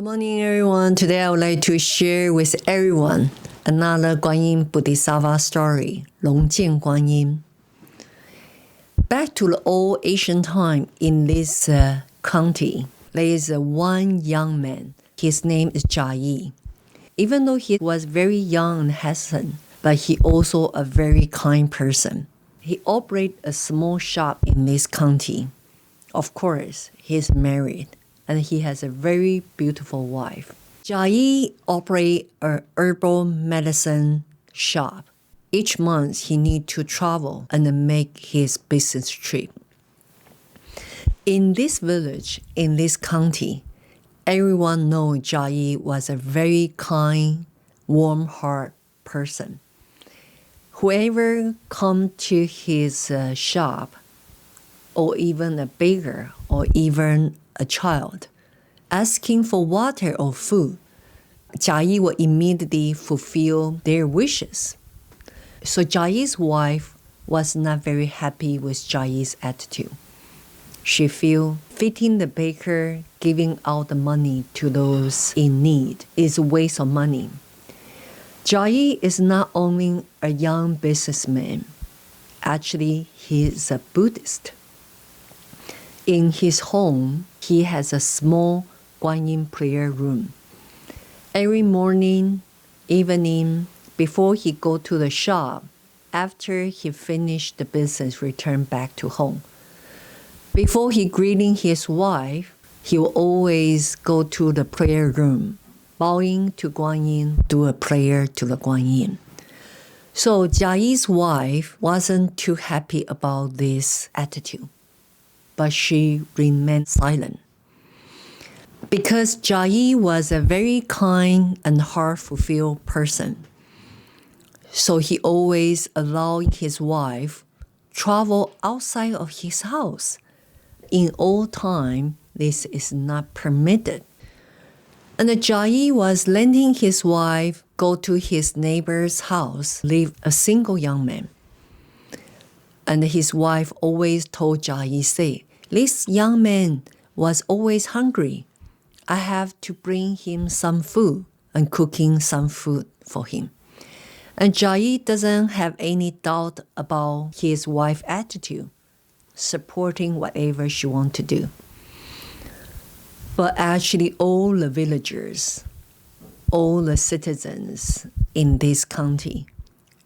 morning, everyone. Today I would like to share with everyone another Guanyin Bodhisattva story, Longjian Guanyin. Back to the old ancient time in this county, there is one young man. His name is Jia Yi. Even though he was very young and hesitant, but he also a very kind person. He operated a small shop in this county. Of course, he's married and he has a very beautiful wife. Jia Yi operates an herbal medicine shop. Each month, he needs to travel and make his business trip. In this village, in this county, everyone knows Jia Yi was a very kind, warm-hearted person. Whoever come to his shop, or even a beggar, or even a child, asking for water or food, Jia Yi will immediately fulfill their wishes. So Jia Yi's wife was not very happy with Jia Yi's attitude. She feel feeding the baker, giving out the money to those in need is a waste of money. Jia Yi is not only a young businessman, actually he is a Buddhist. In his home, he has a small Guanyin prayer room. Every morning, evening, before he go to the shop, after he finished the business, return back to home. Before he greeting his wife, he will always go to the prayer room, bowing to Guanyin, do a prayer to the Guanyin. So Jia Yi's wife wasn't too happy about this attitude, but she remained silent. Because Jia Yi was a very kind and heart-fulfilled person, so he always allowed his wife travel outside of his house. In old time, this is not permitted. And Jia Yi was letting his wife go to his neighbor's house, leave a single young man. And his wife always told Jia Yi, say, this young man was always hungry. I have to bring him some food and cooking some food for him. And Jia Yi doesn't have any doubt about his wife's attitude, supporting whatever she wants to do. But actually all the villagers, all the citizens in this county,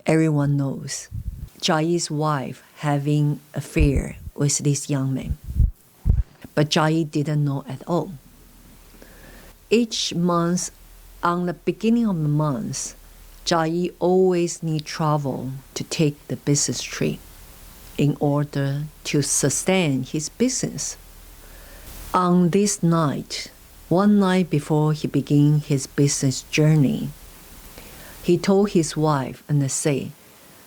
everyone knows Jia Yi's wife having an affair with this young man. But Jia Yi didn't know at all. Each month, on the beginning of the month, Jia Yi always need travel to take the business trip in order to sustain his business. On this night, one night before he began his business journey, he told his wife and said,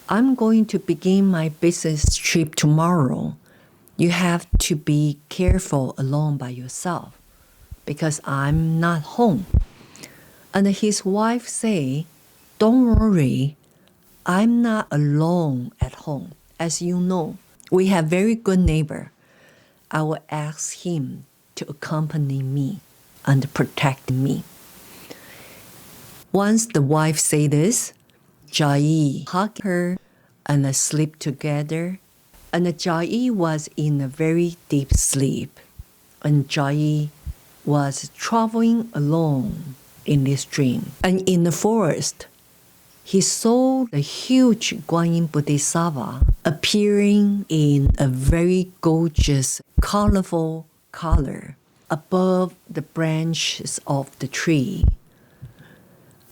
I'm going to begin my business trip tomorrow. You have to be careful alone by yourself because I'm not home. And his wife said, don't worry, I'm not alone at home. As you know, we have very good neighbor. I will ask him to accompany me and protect me. Once the wife said this, Jia Yi hugged her and they slept together. And Jia Yi was in a very deep sleep. And Jia Yi was traveling alone in this dream. And in the forest, he saw the huge Guanyin Bodhisattva appearing in a very gorgeous, colorful color above the branches of the tree.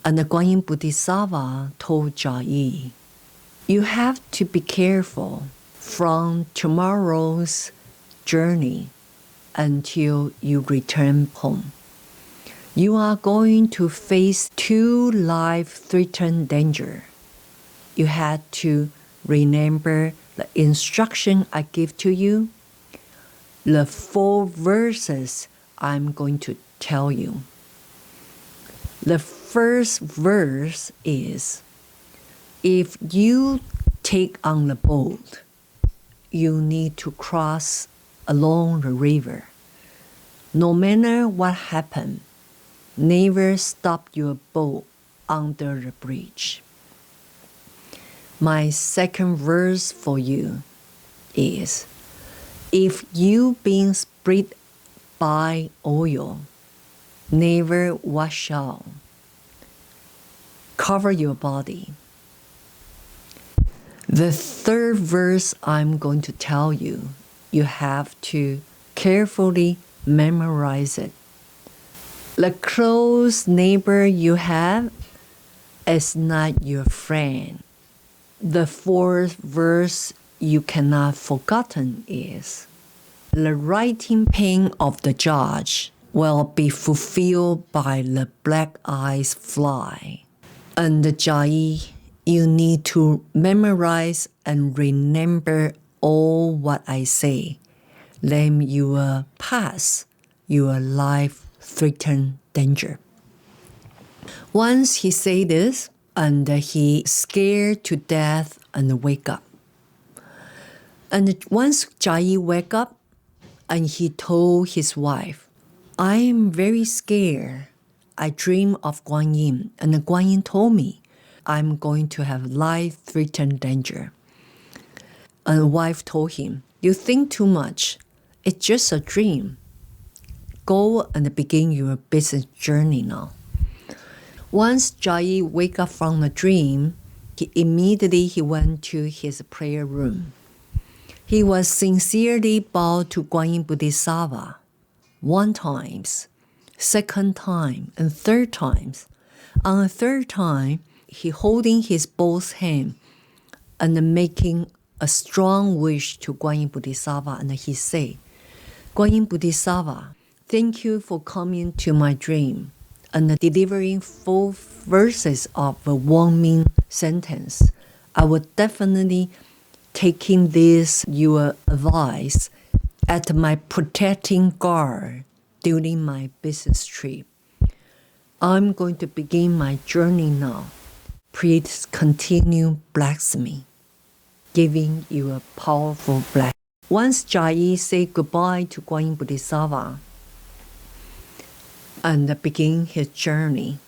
And the Guanyin Bodhisattva told Jia Yi, you have to be careful from tomorrow's journey until you return home. You are going to face 2 life-threatening dangers. You had to remember the instruction I give to you, the 4 verses I'm going to tell you. The first verse is, if you take on the boat, you need to cross along the river. No matter what happens, never stop your boat under the bridge. My second verse for you is, if you been split by oil, never wash out. Cover your body. The third verse I'm going to tell you, you have to carefully memorize it. The close neighbor you have is not your friend. The fourth verse you cannot forgotten is, the writing pen of the judge will be fulfilled by the black-eyed fly. And Jai, you need to memorize and remember all what I say. Then you will pass your life-threatening danger. Once he said this, and he scared to death and wake up. And once Jai wake up, and he told his wife, I am very scared. I dream of Guan Yin, and Guan Yin told me I'm going to have life-threatening danger. And the wife told him, you think too much. It's just a dream. Go and begin your business journey now. Once Jai wake up from the dream, he went to his prayer room. He was sincerely bowed to Guan Yin Bodhisattva 1 time, 2nd time, and 3rd time. On the 3rd time, he holding his both hand and making a strong wish to Guan Yin Bodhisattva, and he said, Guan Yin Bodhisattva, thank you for coming to my dream and delivering 4 verses of the warning sentence. I will definitely taking this your advice at my protecting guard during my business trip. I'm going to begin my journey now. Please continue blessing me, giving you a powerful blessing. Once Jai said goodbye to Guan Yin Bodhisattva and begin his journey,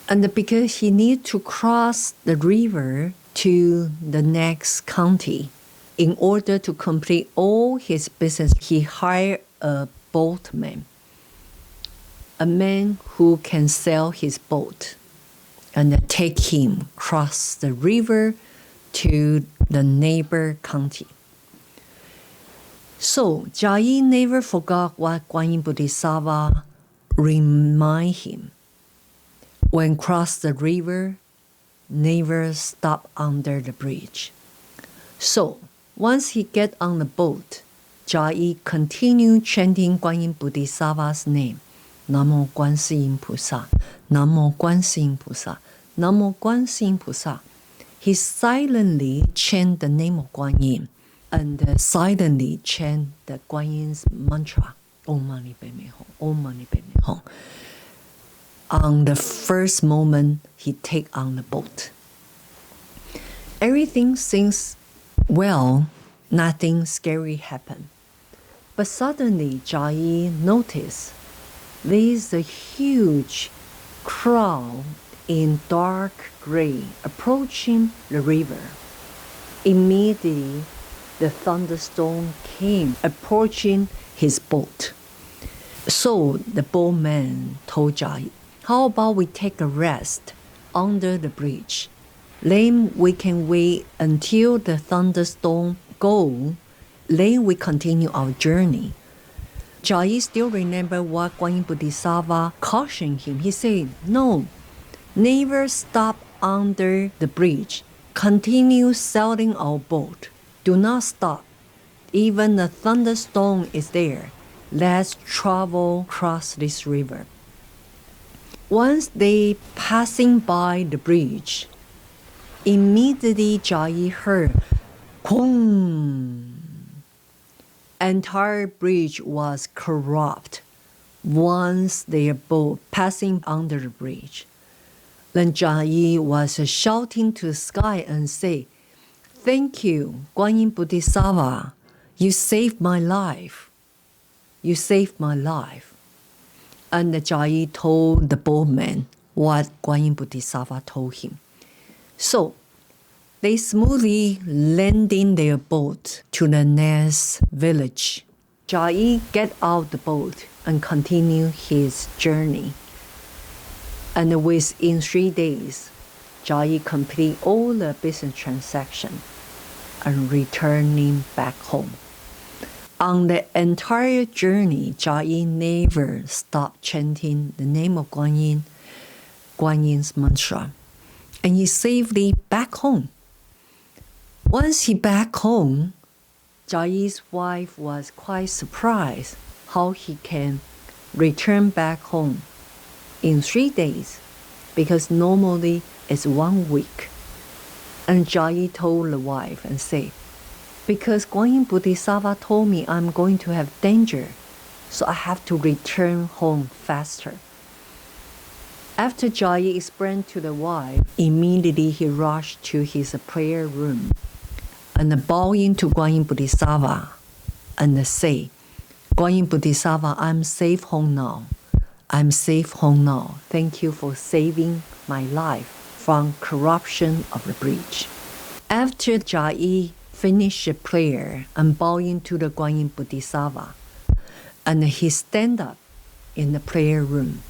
and because he need to cross the river to the next county, in order to complete all his business, he hired a boatman, a man who can sail his boat, and take him cross the river to the neighbor county. So Jai never forgot what Guan Yin Bodhisattva remind him. When cross the river, never stop under the bridge. So once he get on the boat, Jai continued chanting Guan Yin Bodhisattva's name. Namo Guan Si Yin Pusa, Namo Guan Si Yin Pusa, Namo Guan Si Yin Pusa. He silently chant the name of Guan Yin and silently chant the Guan Yin's mantra, Om Mani Padme Hum, Om Mani Padme Hum. On the first moment he take on the boat, everything seems well, nothing scary happened. But suddenly Jai noticed there is a huge crowd in dark gray approaching the river. Immediately the thunderstorm came approaching his boat. So the boatman told Jai, how about we take a rest under the bridge? Then we can wait until the thunderstorm go. Then we continue our journey. Jai still remember what Guan Yin Bodhisattva cautioned him. He said, no, never stop under the bridge. Continue sailing our boat. Do not stop. Even the thunderstorm is there. Let's travel across this river. Once they passing by the bridge, immediately Jai heard, Kong! Entire bridge was corrupt once their boat passing under the bridge. Then Jai was shouting to the sky and say, thank you, Guan Yin Bodhisattva. You saved my life. You saved my life. And Jia Yi told the boatman what Guan Yin Bodhisattva told him. So they smoothly landing their boat to the next village. Jia Yi get out the boat and continue his journey. And within 3 days, Jia Yi complete all the business transaction and returning back home. On the entire journey, Jia Yi never stopped chanting the name of Guan Yin, Guan Yin's mantra, and he safely back home. Once he back home, Jia Yi's wife was quite surprised how he can return back home in 3 days, because normally it's 1 week. And Jia Yi told the wife and said, because Guan Yin Bodhisattva told me I'm going to have danger, so I have to return home faster. After Jia Yi explained to the wife, immediately he rushed to his prayer room and bowing to Guan Yin Bodhisattva and say, Guan Yin Bodhisattva, I'm safe home now. I'm safe home now. Thank you for saving my life from corruption of the bridge. After Jia Yi finished the prayer and bowing to the Guan Yin Bodhisattva, and he stand up in the prayer room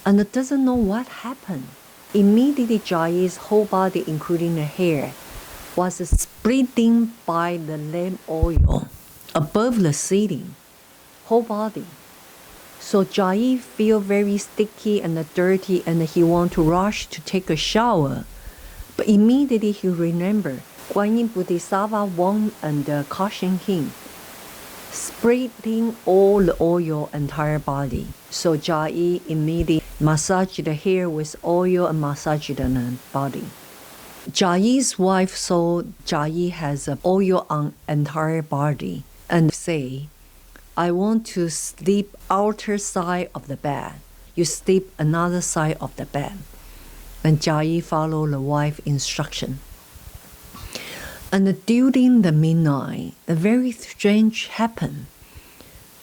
and doesn't know what happened. Immediately Jia Yi's whole body, including the hair, was splitting by the lamp oil above the ceiling, whole body. So Jia Yi feel very sticky and dirty, and he want to rush to take a shower. But immediately he remembered Guan Yin Bodhisattva warned and cautioned him, spreading all the oil entire body. So Jia Yi immediately massaged the hair with oil and massaged the body. Jia Yi's wife saw Jia Yi has oil on entire body and say, I want to sleep outer side of the bed. You sleep another side of the bed. And Jia Yi followed the wife's instruction. And during the midnight, a very strange happened.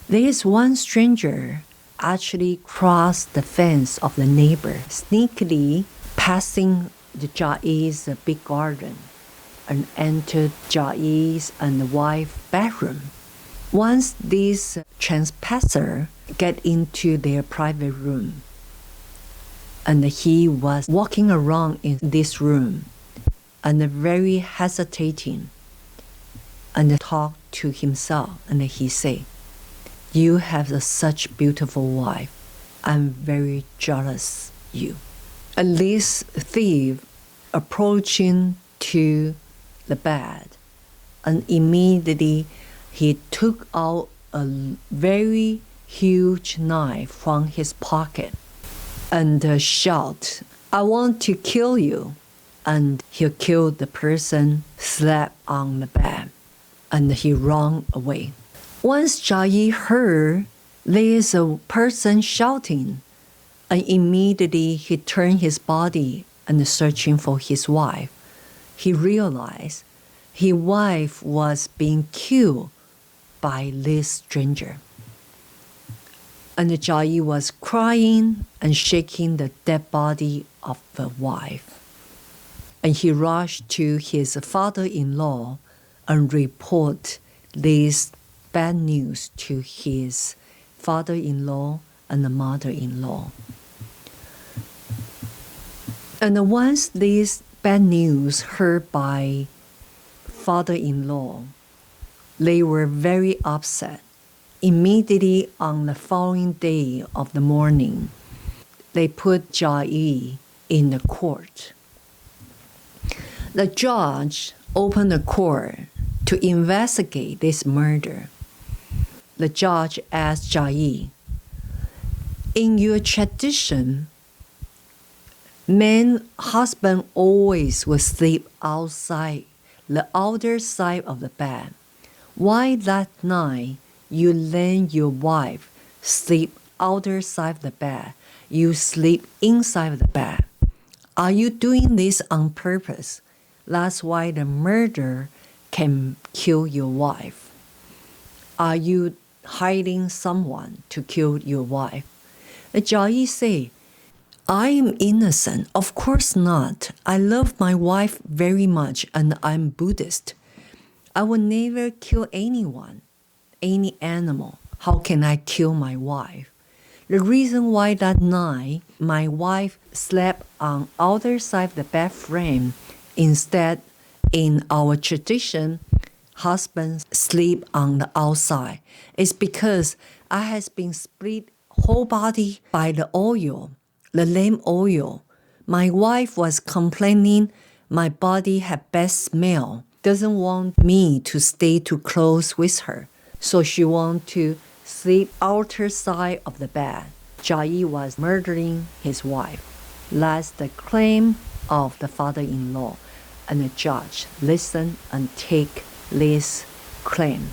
There is one stranger actually crossed the fence of the neighbor, sneakily passing the Jia Yi's big garden and entered Jia Yi's and the wife's bedroom. Once this trespasser get into their private room, and he was walking around in this room and very hesitating and talked to himself, and he said, you have such beautiful wife. I'm very jealous you. And this thief approaching to the bed, and immediately he took out a very huge knife from his pocket and shout, I want to kill you. And he killed the person, slept on the bed, and he ran away. Once Jia Yi heard there is a person shouting, and immediately he turned his body and searching for his wife. He realized his wife was being killed by this stranger. And Jia Yi was crying and shaking the dead body of the wife. And he rushed to his father-in-law and report this bad news to his father-in-law and the mother-in-law. And once this bad news heard by father-in-law, they were very upset. Immediately on the following day of the morning, they put Jia Yi in the court. The judge opened the court to investigate this murder. The judge asked Jia Yi, in your tradition, man husband always will sleep outside the outer side of the bed. Why that night you let your wife sleep outer side of the bed, you sleep inside of the bed? Are you doing this on purpose? That's why the murderer can kill your wife. Are you hiding someone to kill your wife? Jia Yi say, I am innocent. Of course not. I love my wife very much and I'm Buddhist. I will never kill anyone, any animal. How can I kill my wife? The reason why that night my wife slept on outer side of the bed frame instead in our tradition, husbands sleep on the outside is because I has been split whole body by the oil, the lamp oil. My wife was complaining my body had bad smell, doesn't want me to stay too close with her. So she want to sleep outer side of the bed. Jia Yi was murdering his wife. That's the claim of the father-in-law. And the judge listen and take this claim.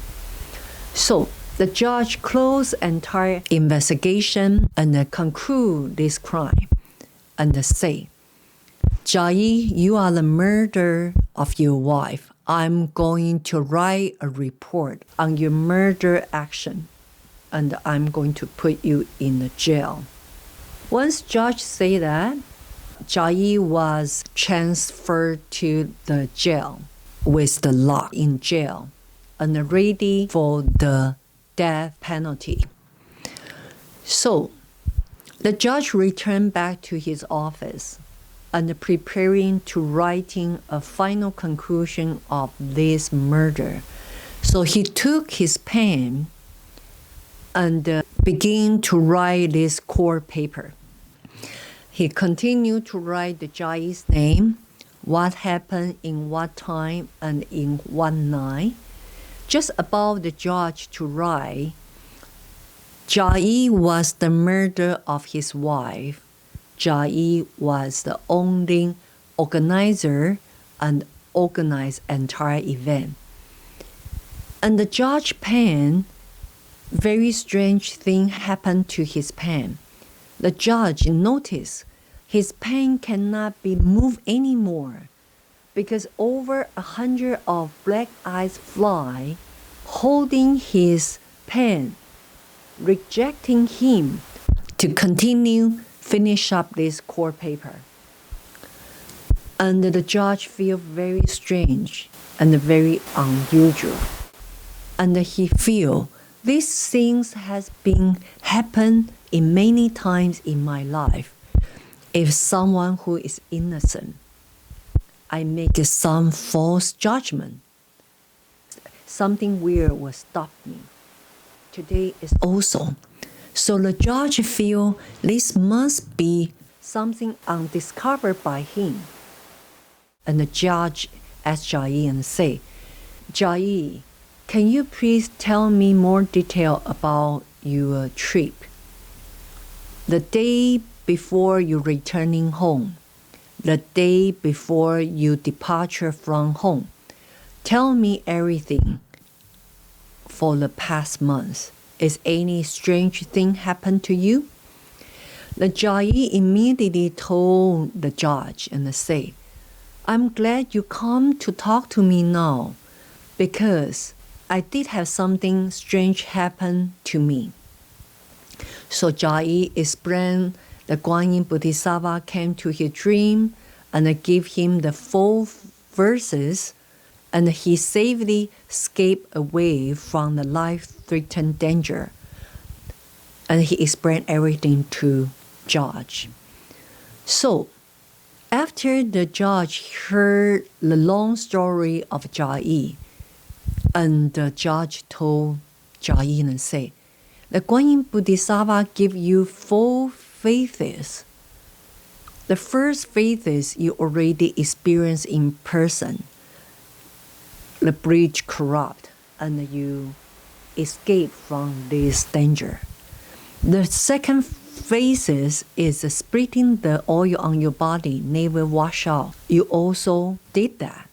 So the judge closed entire investigation and conclude this crime and say, Jia Yi, you are the murderer of your wife. I'm going to write a report on your murder action and I'm going to put you in the jail. Once judge say that, Jia Yi was transferred to the jail with the lock in jail and ready for the death penalty. So the judge returned back to his office and preparing to writing a final conclusion of this murder. So he took his pen and began to write this court paper. He continued to write the Jia Yi's name, what happened in what time and in what night. Just about the judge to write, Jia Yi was the murderer of his wife. Jia Yi was the only organizer and organized entire event. And the judge pen, very strange thing happened to his pen. The judge noticed his pen cannot be moved anymore because over 100 of black-eyed fly holding his pen, rejecting him to continue finish up this court paper. And the judge feel very strange and very unusual. And he feel these things has been happened in many times in my life. If someone who is innocent, I make some false judgment. Something weird will stop me. Today is also. So the judge feel this must be something undiscovered by him. And the judge asked Jia Yi and say, Jia Yi, can you please tell me more detail about your trip? The day before you returning home, the day before you departure from home. Tell me everything for the past month. Is any strange thing happened to you? The Jia Yi immediately told the judge and said, I'm glad you come to talk to me now because I did have something strange happen to me. So Jia Yi explained that Guanyin Bodhisattva came to his dream and gave him the 4 verses and he safely escaped away from the life-threatening danger. And he explained everything to judge. So, after the judge heard the long story of Jia Yi, and the judge told Jia Yi and said, the Guanyin Bodhisattva give you 4 phases. The first phase is you already experience in person. The bridge corrupt and you escape from this danger. The second phase is splitting the oil on your body, never wash out. You also did that.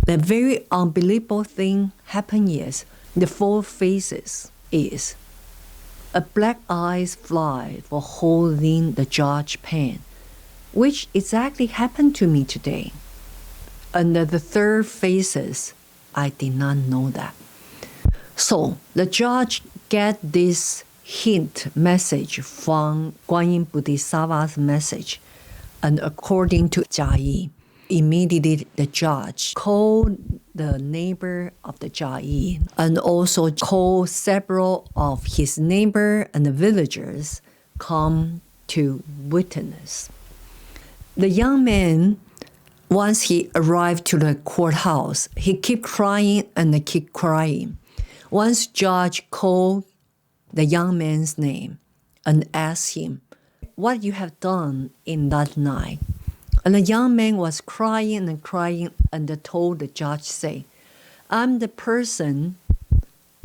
The very unbelievable thing happened is the 4 phases is a black-eyed fly for holding the judge pen, which exactly happened to me today. And the third phases, I did not know that. So the judge get this hint message from Guanyin Bodhisattva's message. And according to Jia Yi, immediately the judge called the neighbor of the Jia Yi and also called several of his neighbor and the villagers come to witness. The young man, once he arrived to the courthouse, he kept crying and kept crying. Once judge called the young man's name and asked him, what you have done in that night. And the young man was crying and crying and told the judge, say, I'm the person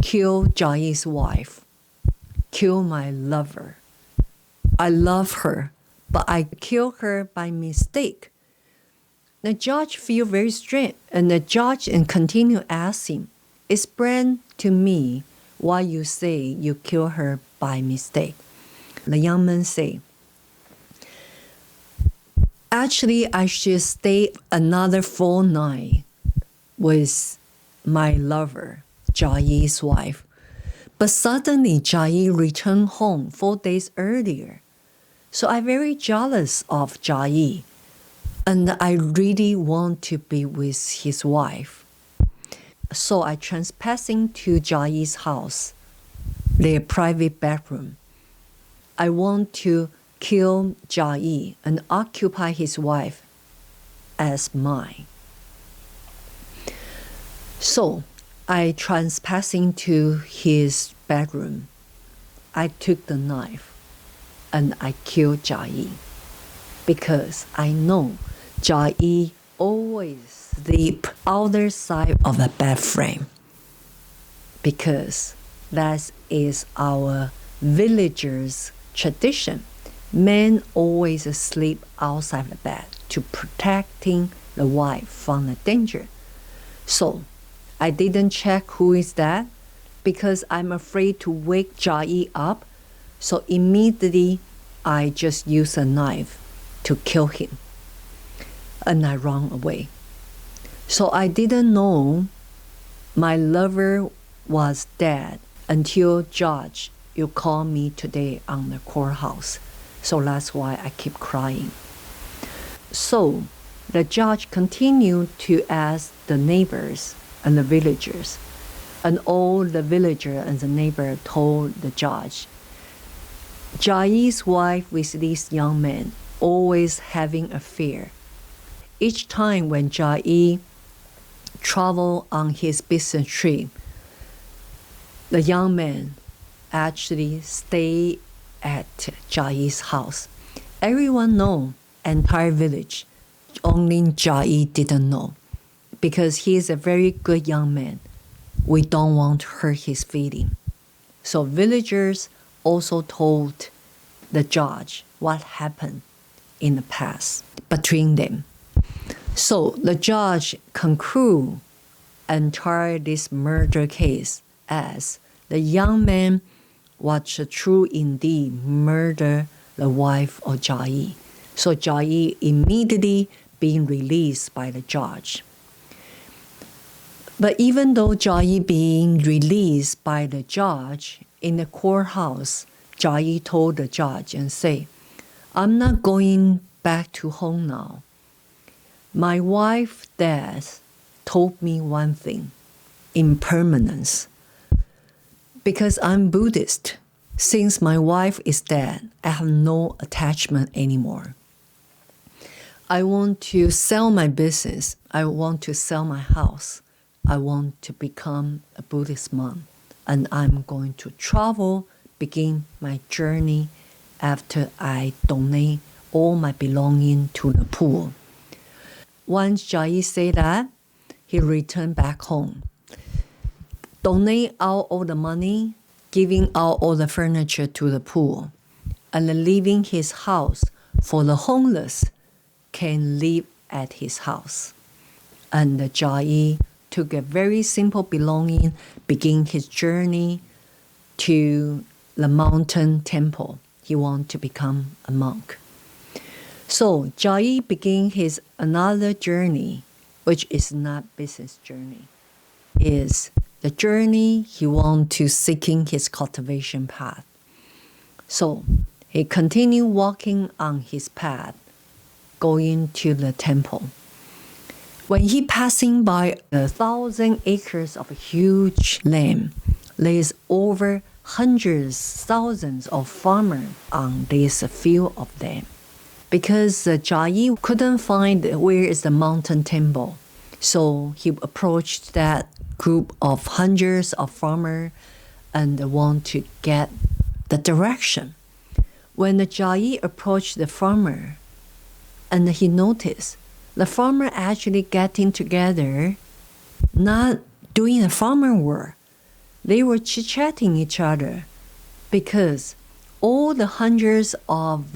killed Jia Yi's wife, killed my lover. I love her, but I killed her by mistake. The judge feel very strange, and the judge and continue asking, explain to me why you say you killed her by mistake. The young man say, actually, I should stay another 4 nights with my lover, Jia Yi's wife. But suddenly, Jia Yi returned home 4 days earlier. So I'm very jealous of Jia Yi, and I really want to be with his wife. So I trespassing to Jia Yi's house, their private bedroom. I want to kill Jia Yi and occupy his wife as mine. So I trespassing to his bedroom. I took the knife and I killed Jia Yi because I know Jia Yi always sleep outer side of the bed frame because that is our villagers' tradition. Men always sleep outside the bed to protecting the wife from the danger. So I didn't check who is that because I'm afraid to wake Jia Yi up. So immediately I just use a knife to kill him. And I run away. So I didn't know my lover was dead until judge, you called me today on the courthouse. So that's why I keep crying. So the judge continued to ask the neighbors and the villagers. And all the villager and the neighbor told the judge, Jia Yi's wife with this young man always having affair. Each time when Jia Yi travel on his business trip, the young man actually stay at Jia Yi's house. Everyone know, entire village, only Jia Yi didn't know because he is a very good young man. We don't want to hurt his feeling. So villagers also told the judge what happened in the past between them. So the judge conclude entire this murder case as the young man was true indeed murder the wife of Jia Yi. So Jia Yi immediately being released by the judge. But even though Jia Yi being released by the judge in the courthouse, Jia Yi told the judge and say, I'm not going back to home now. My wife's death told me one thing, impermanence. Because I'm Buddhist, since my wife is dead, I have no attachment anymore. I want to sell my business. I want to sell my house. I want to become a Buddhist monk. And I'm going to travel, begin my journey after I donate all my belongings to the poor. Once Jia Yi said that, he returned back home. Donate out all the money, giving out all the furniture to the poor, and leaving his house for the homeless can live at his house. And Jia Yi took a very simple belonging, begin his journey to the mountain temple. He wanted to become a monk. So Jia Yi began his another journey, which is not business journey, is the journey he wants to seeking his cultivation path. So he continued walking on his path, going to the temple. When he passing by 1,000 acres of huge land, there's over hundreds, thousands of farmers on this field of land. Because Jia Yi couldn't find where is the mountain temple, so he approached that group of hundreds of farmers and want to get the direction. When Jia Yi approached the farmer, and he noticed the farmer actually getting together, not doing the farmer work. They were chit-chatting each other because all the hundreds of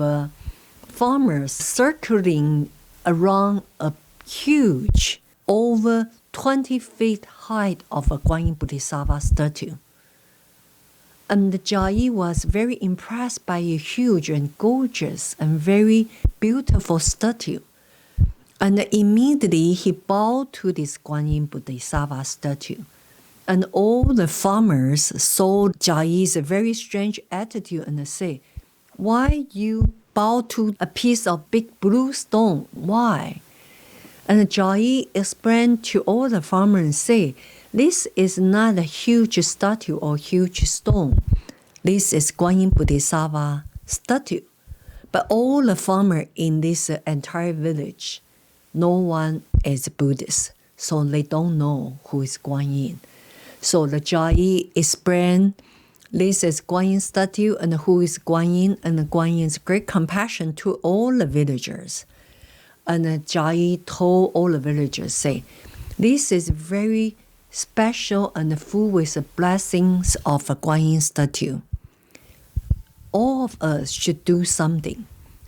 farmers circling around a huge, over 20 feet height of a Guanyin Bodhisattva statue. And Jia Yi was very impressed by a huge and gorgeous and very beautiful statue. And immediately he bowed to this Guanyin Bodhisattva statue. And all the farmers saw Jia Yi's very strange attitude and say, "Why you bow to a piece of big blue stone? Why?" And Jia Yi explained to all the farmers and say, "This is not a huge statue or huge stone. This is Guanyin Bodhisattva statue. But all the farmers in this entire village, no one is Buddhist, so they don't know who is Guanyin." So the Jia Yi explained, this is Guanyin statue and who is Guanyin, and Guanyin's great compassion to all the villagers. And Jia Yi told all the villagers, say, "This is very special and full with the blessings of a Guanyin statue. All of us should do something."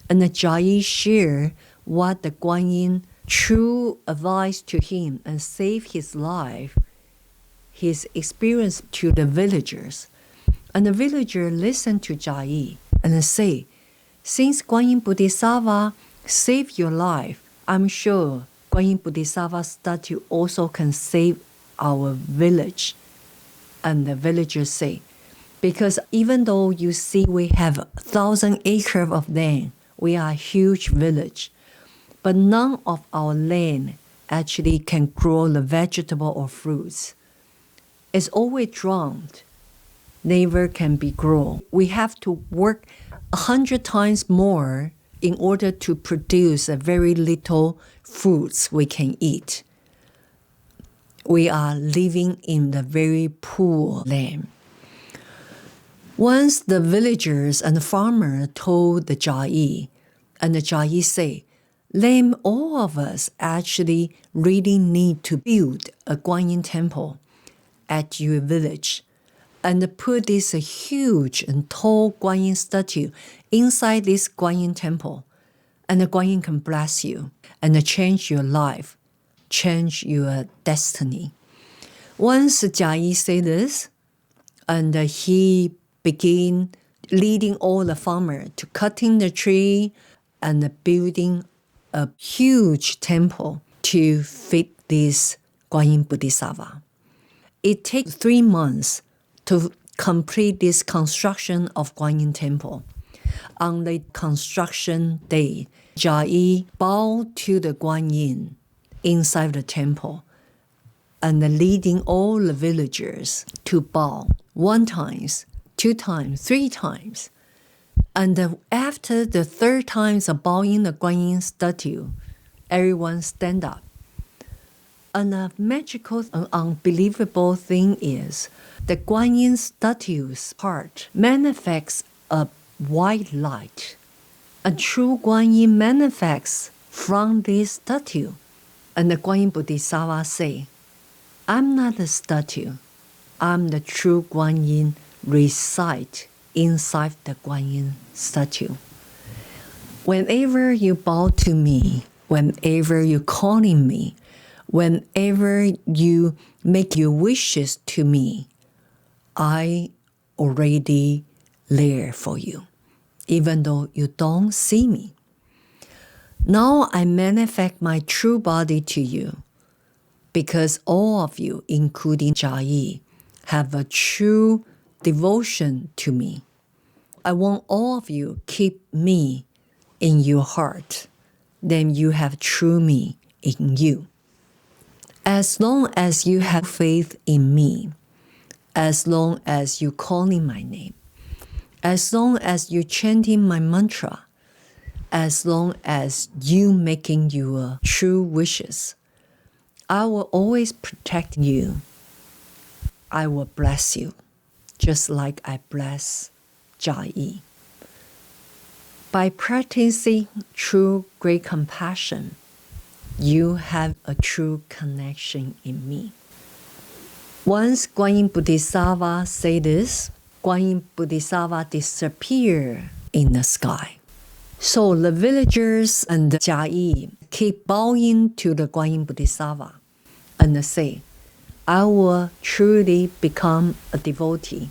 And Jia Yi shared what the Guanyin true advice to him and saved his life, his experience to the villagers. And the villager listened to Jia Yi and say, "Since Guanyin Bodhisattva saved your life, I'm sure Guanyin Bodhisattva statue also can save our village." And the villagers say, "Because even though you see we have 1,000 acres of land, we are a huge village, but none of our land actually can grow the vegetable or fruits. It's always drowned, never can be grown. We have to work 100 times more in order to produce a very little fruits we can eat. We are living in the very poor land." Once the villagers and the farmer told the Jia Yi, and the Jia Yi say, "Then all of us actually really need to build a Guanyin temple at your village and put this huge and tall Guanyin statue inside this Guanyin temple, and the Guanyin can bless you and change your life, change your destiny." Once Jia Yi said this, and he began leading all the farmers to cutting the tree and building a huge temple to fit this Guanyin Bodhisattva. It takes 3 months to complete this construction of Guanyin Temple. On the construction day, Jia Yi bowed to the Guanyin inside the temple and leading all the villagers to bow 1 time, 2 times, 3 times. And after the 3rd time of bowing the Guanyin statue, everyone stand up. And a magical and unbelievable thing is the Guanyin statue's heart manifests a white light. A true Guanyin manifests from this statue. And the Guanyin Bodhisattva say, "I'm not a statue. I'm the true Guanyin reside inside the Guanyin statue. Whenever you bow to me, whenever you calling me, whenever you make your wishes to me, I already there for you, even though you don't see me. Now I manifest my true body to you, because all of you, including Jia Yi, have a true devotion to me. I want all of you keep me in your heart. Then you have true me in you. As long as you have faith in me, as long as you calling my name, as long as you chanting my mantra, as long as you making your true wishes, I will always protect you. I will bless you, just like I bless Jia Yi. By practicing true great compassion, you have a true connection in me. Once Guanyin Bodhisattva said this, Guanyin Bodhisattva disappeared in the sky. So the villagers and Jia Yi keep bowing to the Guanyin Bodhisattva and say, I will truly become a devotee.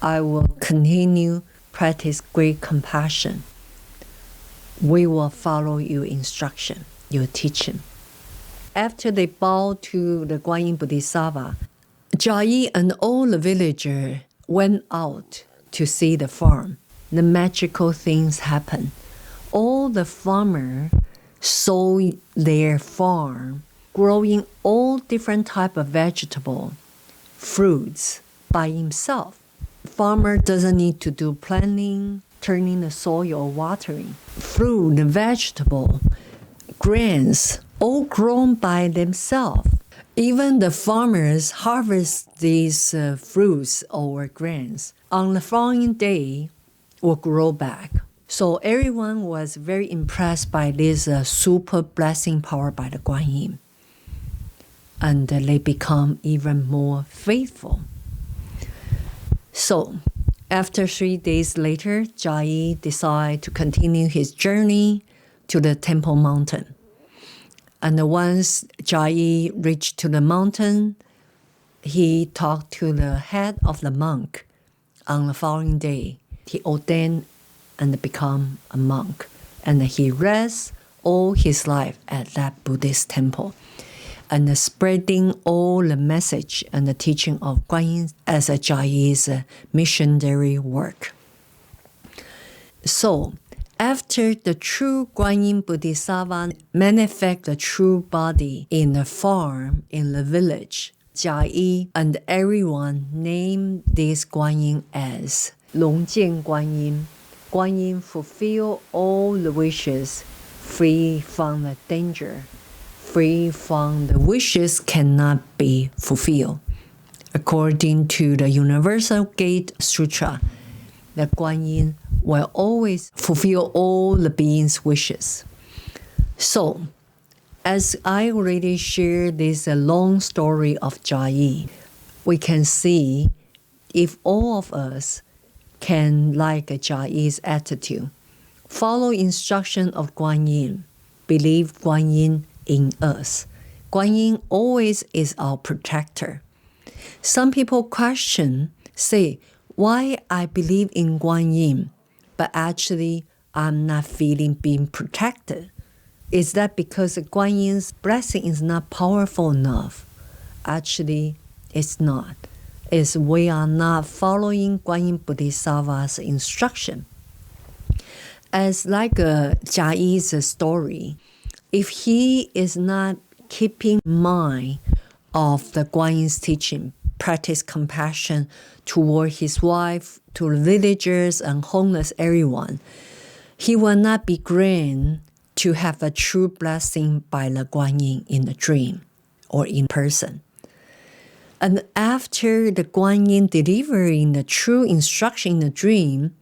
I will continue practice great compassion. We will follow your instruction, your teaching. After they bow to the Guanyin Bodhisattva, Jia Yi and all the villagers went out to see the farm. The magical things happened. All the farmers saw their farm growing all different type of vegetable, fruits by himself. Farmer doesn't need to do planting, turning the soil or watering. Fruit, vegetable, grains, all grown by themselves. Even the farmers harvest these fruits or grains. On the following day, will grow back. So everyone was very impressed by this super blessing power by the Guanyin. And they become even more faithful. So after 3 days later, Jia Yi decided to continue his journey to the Temple Mountain. And once Jia Yi reached to the mountain, he talked to the head of the monk. On the following day, he ordained and become a monk. And he rests all his life at that Buddhist temple and spreading all the message and the teaching of Guanyin as a Jia Yi's missionary work. So, after the true Guanyin Bodhisattva manifest the true body in the farm, in the village, Jia Yi and everyone named this Guanyin as Longjian Guanyin. Guanyin fulfill all the wishes, free from the danger, free from the wishes cannot be fulfilled. According to the Universal Gate Sutra, the Guanyin will always fulfill all the beings' wishes. So, as I already shared this long story of Jia Yi, we can see if all of us can, like Jia Yi's attitude, follow instruction of Guanyin, believe Guanyin in us. Guanyin always is our protector. Some people question, say, why I believe in Guanyin, but actually I'm not feeling being protected. Is that because Guanyin's blessing is not powerful enough? Actually, it's not. It's we are not following Guanyin Bodhisattva's instruction. As like Jia Yi's story, if he is not keeping mind of the Guanyin's teaching, practice compassion toward his wife, to the villagers and homeless everyone, he will not be granted to have a true blessing by the Guanyin in the dream or in person. And after the Guanyin delivering the true instruction in the dream,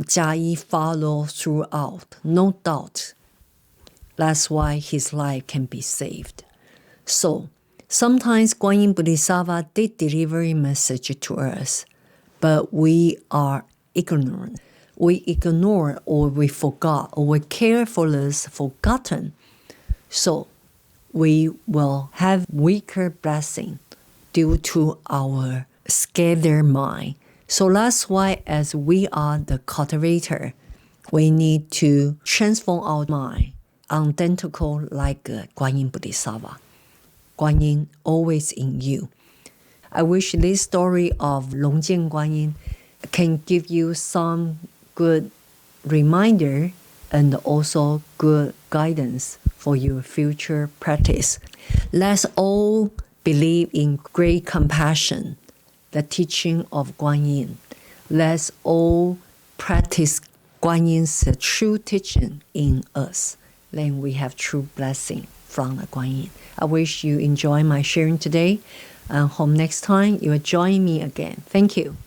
Jia Yi followed throughout, no doubt. That's why his life can be saved. So, sometimes Guanyin Bodhisattva did deliver a message to us, but we are ignorant. We ignore or we forgot or we carefulness forgotten. So we will have weaker blessing due to our scattered mind. So that's why as we are the cultivator, we need to transform our mind, identical like Guanyin Bodhisattva. Guanyin always in you. I wish this story of Longjian Guanyin can give you some good reminder and also good guidance for your future practice. Let's all believe in great compassion, the teaching of Guan Yin. Let's all practice Guan Yin's true teaching in us. Then we have true blessing from the Guan Yin. I wish you enjoy my sharing today. I hope next time you will join me again. Thank you.